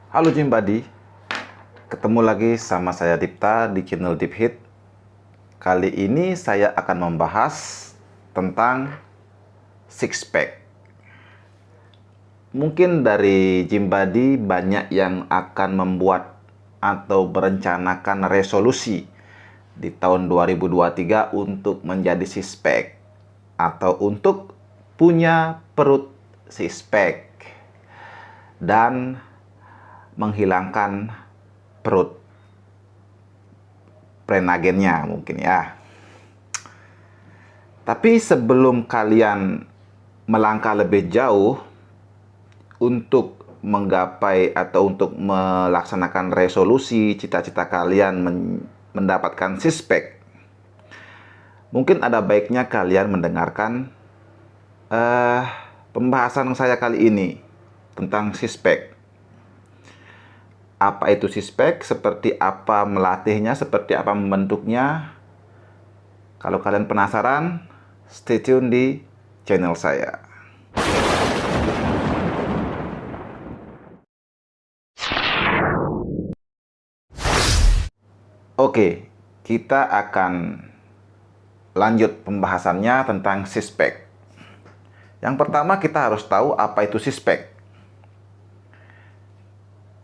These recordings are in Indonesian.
Halo Gym Buddy, ketemu lagi sama saya Dipta di channel Deep Hit. Kali ini saya akan membahas tentang six pack. Mungkin dari Gym Buddy banyak yang akan membuat atau berencanakan resolusi di tahun 2023 untuk menjadi six pack atau untuk punya perut six pack dan menghilangkan perut prenagennya mungkin ya. Tapi sebelum kalian melangkah lebih jauh untuk menggapai atau untuk melaksanakan resolusi cita-cita kalian mendapatkan six pack, mungkin ada baiknya kalian mendengarkan pembahasan saya kali ini tentang six pack. Apa itu six pack, seperti apa melatihnya, seperti apa membentuknya. Kalau kalian penasaran, stay tune di channel saya. Oke, kita akan lanjut pembahasannya tentang six pack. Yang pertama kita harus tahu apa itu six pack.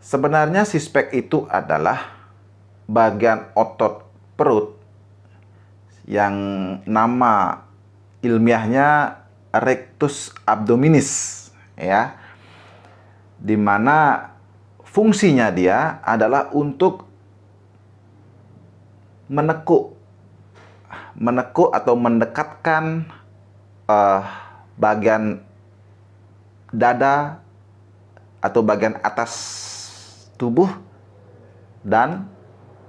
Sebenarnya six pack itu adalah bagian otot perut yang nama ilmiahnya rectus abdominis, ya, dimana fungsinya dia adalah untuk menekuk atau mendekatkan bagian dada atau bagian atas tubuh dan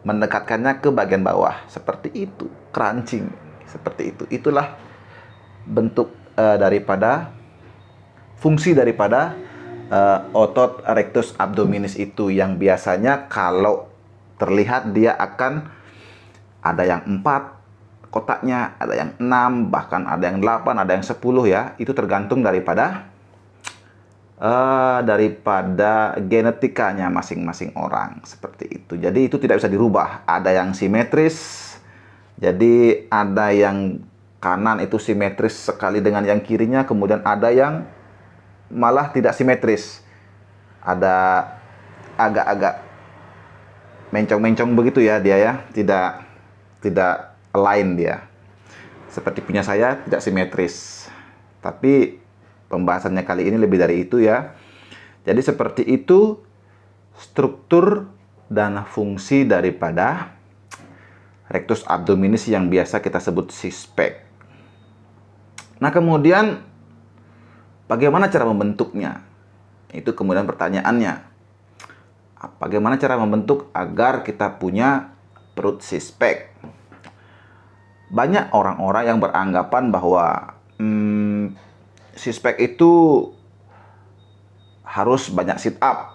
mendekatkannya ke bagian bawah, seperti itu, crunching, seperti itu. Itulah bentuk fungsi daripada otot rectus abdominis itu, yang biasanya kalau terlihat dia akan ada yang 4 kotaknya, ada yang 6, bahkan ada yang 8, ada yang 10 ya. Itu tergantung daripada genetikanya masing-masing orang, seperti itu. Jadi itu tidak bisa dirubah. Ada yang simetris, jadi ada yang kanan itu simetris sekali dengan yang kirinya, kemudian ada yang malah tidak simetris, ada agak-agak mencong-mencong begitu ya dia ya, tidak align dia. Seperti punya saya tidak simetris. Tapi pembahasannya kali ini lebih dari itu ya. Jadi seperti itu struktur dan fungsi daripada rectus abdominis yang biasa kita sebut six pack. Nah, kemudian bagaimana cara membentuknya? Itu kemudian pertanyaannya. Bagaimana cara membentuk agar kita punya perut six pack? Banyak orang-orang yang beranggapan bahwa six pack itu harus banyak sit up,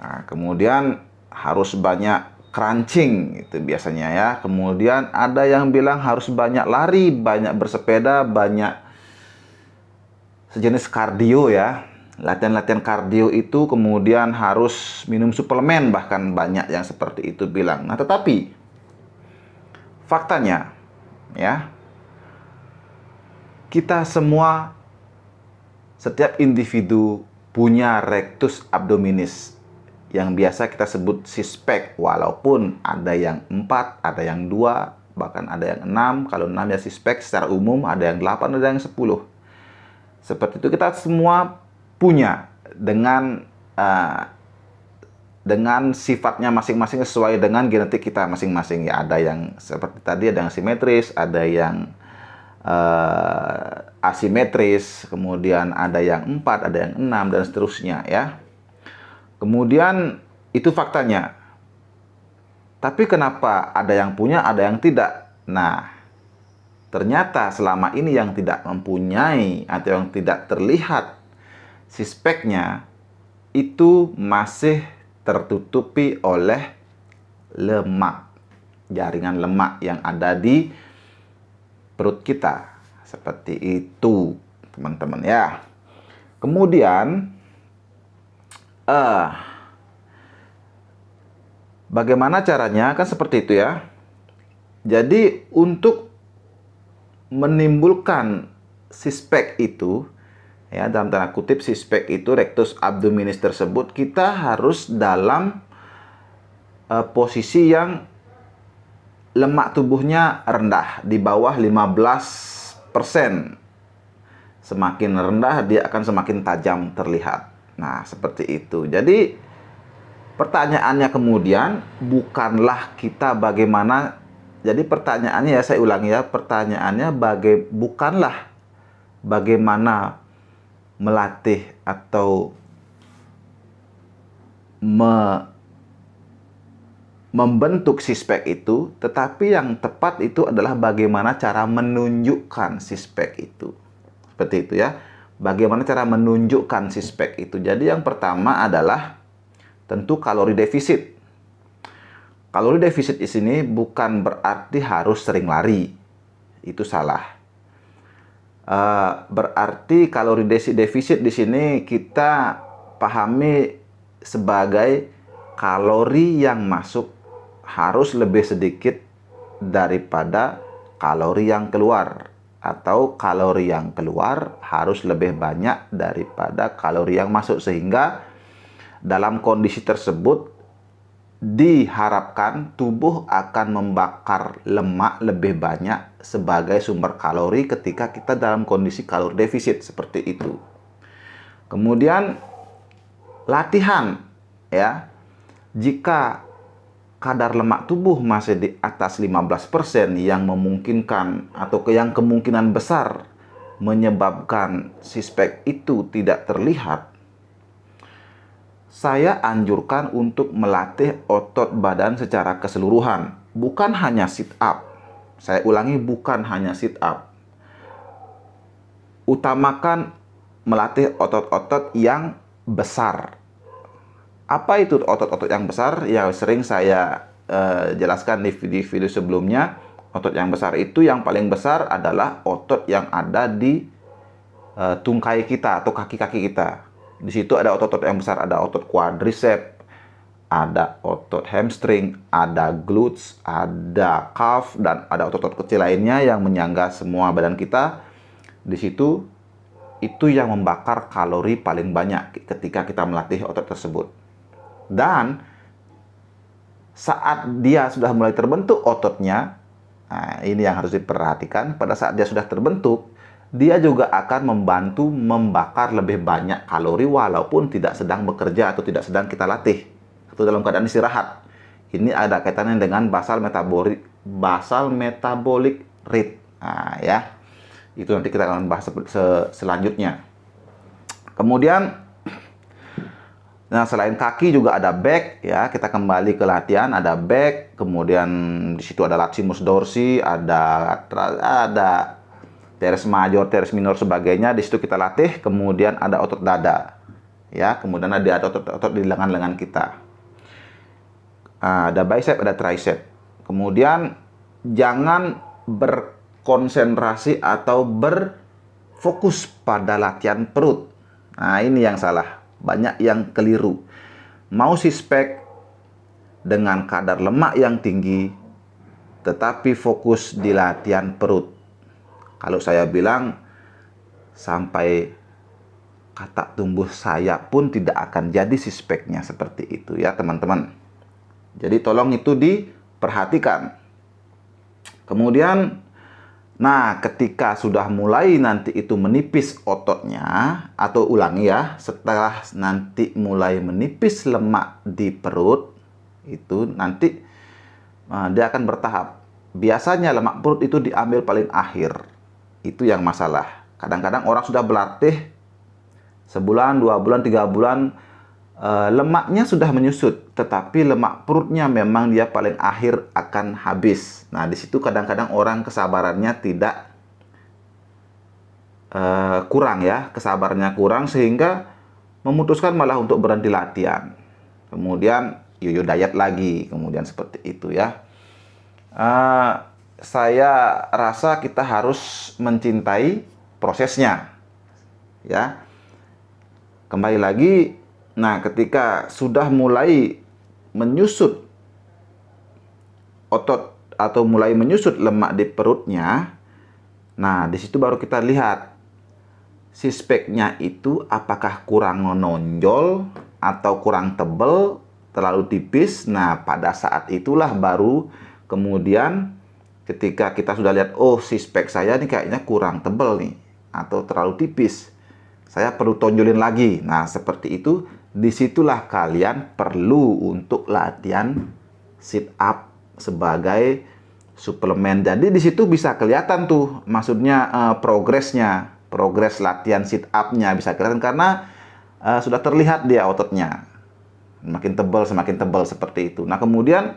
nah, kemudian harus banyak crunching itu biasanya ya. Kemudian ada yang bilang harus banyak lari, banyak bersepeda, banyak sejenis kardio ya. Latihan-latihan kardio itu kemudian harus minum suplemen, bahkan banyak yang seperti itu bilang. Nah, tetapi faktanya ya, kita semua, setiap individu punya rectus abdominis yang biasa kita sebut six pack, walaupun ada yang 4, ada yang 2, bahkan ada yang 6. Kalau 6 ya six pack secara umum, ada yang 8, ada yang 10. Seperti itu, kita semua punya dengan sifatnya masing-masing sesuai dengan genetik kita masing-masing ya. Ada yang seperti tadi, ada yang simetris, ada yang asimetris, kemudian ada yang 4, ada yang 6, dan seterusnya ya. Kemudian itu faktanya. Tapi kenapa ada yang punya, ada yang tidak? Nah, ternyata selama ini yang tidak mempunyai atau yang tidak terlihat six pack-nya itu masih tertutupi oleh lemak, jaringan lemak yang ada di perut kita. Seperti itu, teman-teman ya. Kemudian Bagaimana caranya? Kan seperti itu ya. Jadi untuk menimbulkan six-pack itu, ya dalam tanda kutip six-pack itu, rectus abdominis tersebut, kita harus dalam posisi yang lemak tubuhnya rendah, di bawah 15%. Semakin rendah dia akan semakin tajam terlihat. Nah, seperti itu. Jadi pertanyaannya kemudian bukanlah kita bagaimana. Jadi pertanyaannya ya, saya ulangi ya, pertanyaannya bukanlah bagaimana melatih atau membentuk six-pack itu, tetapi yang tepat itu adalah bagaimana cara menunjukkan six-pack itu. Seperti itu ya. Bagaimana cara menunjukkan six-pack itu. Jadi yang pertama adalah tentu kalori defisit. Kalori defisit di sini bukan berarti harus sering lari. Itu salah. Berarti kalori defisit di sini kita pahami sebagai kalori yang masuk harus lebih sedikit daripada kalori yang keluar, atau kalori yang keluar harus lebih banyak daripada kalori yang masuk, sehingga dalam kondisi tersebut diharapkan tubuh akan membakar lemak lebih banyak sebagai sumber kalori ketika kita dalam kondisi kalori defisit seperti itu. Kemudian latihan ya, jika kadar lemak tubuh masih di atas 15% yang memungkinkan atau yang kemungkinan besar menyebabkan six-pack itu tidak terlihat, saya anjurkan untuk melatih otot badan secara keseluruhan, bukan hanya sit up. Saya ulangi, bukan hanya sit up. Utamakan melatih otot-otot yang besar. Apa itu otot-otot yang besar? Yang sering saya jelaskan di video sebelumnya. Otot yang besar itu, yang paling besar adalah otot yang ada di tungkai kita atau kaki-kaki kita. Di situ ada otot-otot yang besar, ada otot quadriceps, ada otot hamstring, ada glutes, ada calf, dan ada otot-otot kecil lainnya yang menyangga semua badan kita. Di situ itu yang membakar kalori paling banyak ketika kita melatih otot tersebut. Dan saat dia sudah mulai terbentuk ototnya, nah ini yang harus diperhatikan, pada saat dia sudah terbentuk, dia juga akan membantu membakar lebih banyak kalori walaupun tidak sedang bekerja atau tidak sedang kita latih, atau dalam keadaan istirahat. Ini ada kaitannya dengan basal metabolic rate. Nah, ya. Itu nanti kita akan bahas selanjutnya. Kemudian nah, selain kaki juga ada back ya. Kita kembali ke latihan, ada back, kemudian di situ ada latissimus dorsi, ada teres major, teres minor sebagainya. Di situ kita latih, kemudian ada otot dada. Ya, kemudian ada otot di lengan-lengan kita. Ada bicep, ada tricep. Kemudian jangan berkonsentrasi atau berfokus pada latihan perut. Nah, ini yang salah. Banyak yang keliru. Mau six-pack dengan kadar lemak yang tinggi, tetapi fokus di latihan perut. Kalau saya bilang, sampai katak tumbuh sayap pun tidak akan jadi six-pack-nya seperti itu ya teman-teman. Jadi tolong itu diperhatikan. Kemudian, nah, ketika sudah mulai nanti itu menipis ototnya, atau ulangi ya, setelah nanti mulai menipis lemak di perut, itu nanti dia akan bertahap. Biasanya lemak perut itu diambil paling akhir. Itu yang masalah. Kadang-kadang orang sudah berlatih sebulan, 2 bulan, 3 bulan, lemaknya sudah menyusut, tetapi lemak perutnya memang dia paling akhir akan habis. Nah, di situ kadang-kadang orang kesabarannya tidak kurang ya, kesabarannya kurang sehingga memutuskan malah untuk berhenti latihan. Kemudian yoyo diet lagi, kemudian seperti itu ya. Saya rasa kita harus mencintai prosesnya ya. Kembali lagi, nah ketika sudah mulai menyusut otot atau mulai menyusut lemak di perutnya, nah di situ baru kita lihat six-pack-nya itu apakah kurang menonjol atau kurang tebal, terlalu tipis. Nah, pada saat itulah baru kemudian ketika kita sudah lihat, oh six-pack saya ini kayaknya kurang tebal nih, atau terlalu tipis, saya perlu tonjolin lagi. Nah, seperti itu, disitulah kalian perlu untuk latihan sit up sebagai suplemen. Jadi di situ bisa kelihatan tuh, maksudnya progresnya, progres latihan sit up-nya bisa kelihatan karena sudah terlihat dia ototnya semakin tebal seperti itu. Nah, kemudian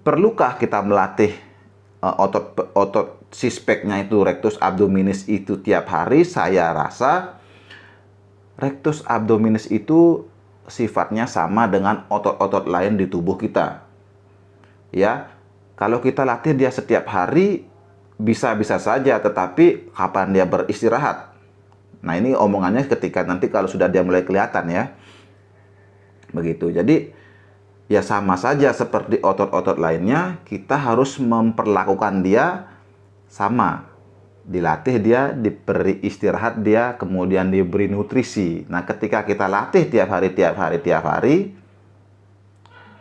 perlukah kita melatih otot six-pack-nya itu, rectus abdominis itu tiap hari? Saya rasa rectus abdominis itu sifatnya sama dengan otot-otot lain di tubuh kita. Ya, kalau kita latih dia setiap hari bisa-bisa saja, tetapi kapan dia beristirahat? Nah, ini omongannya ketika nanti kalau sudah dia mulai kelihatan ya. Begitu. Jadi ya sama saja seperti otot-otot lainnya, kita harus memperlakukan dia sama. Dilatih dia, diberi istirahat dia, kemudian diberi nutrisi. Nah, ketika kita latih tiap hari,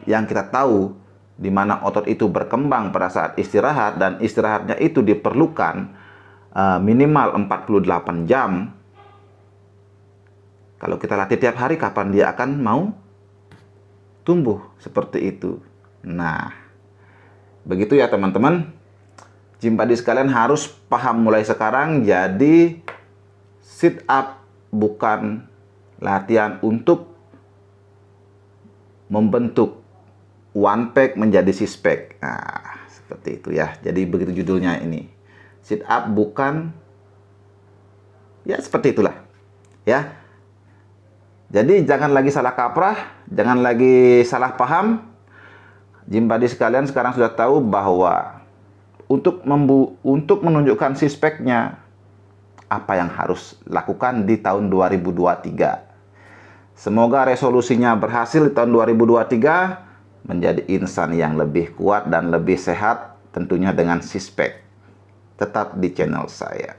yang kita tahu di mana otot itu berkembang pada saat istirahat, dan istirahatnya itu diperlukan minimal 48 jam. Kalau kita latih tiap hari, kapan dia akan mau tumbuh seperti itu? Nah, begitu ya teman-teman. Gym buddy sekalian harus paham mulai sekarang. Jadi sit up bukan latihan untuk membentuk one pack menjadi six pack. Nah, seperti itu ya. Jadi begitu judulnya ini. Sit up bukan, ya seperti itulah. Ya. Jadi jangan lagi salah kaprah, jangan lagi salah paham. Gym buddy sekalian sekarang sudah tahu bahwa untuk menunjukkan six pack-nya, apa yang harus lakukan di tahun 2023. Semoga resolusinya berhasil di tahun 2023, menjadi insan yang lebih kuat dan lebih sehat, tentunya dengan six pack. Tetap di channel saya.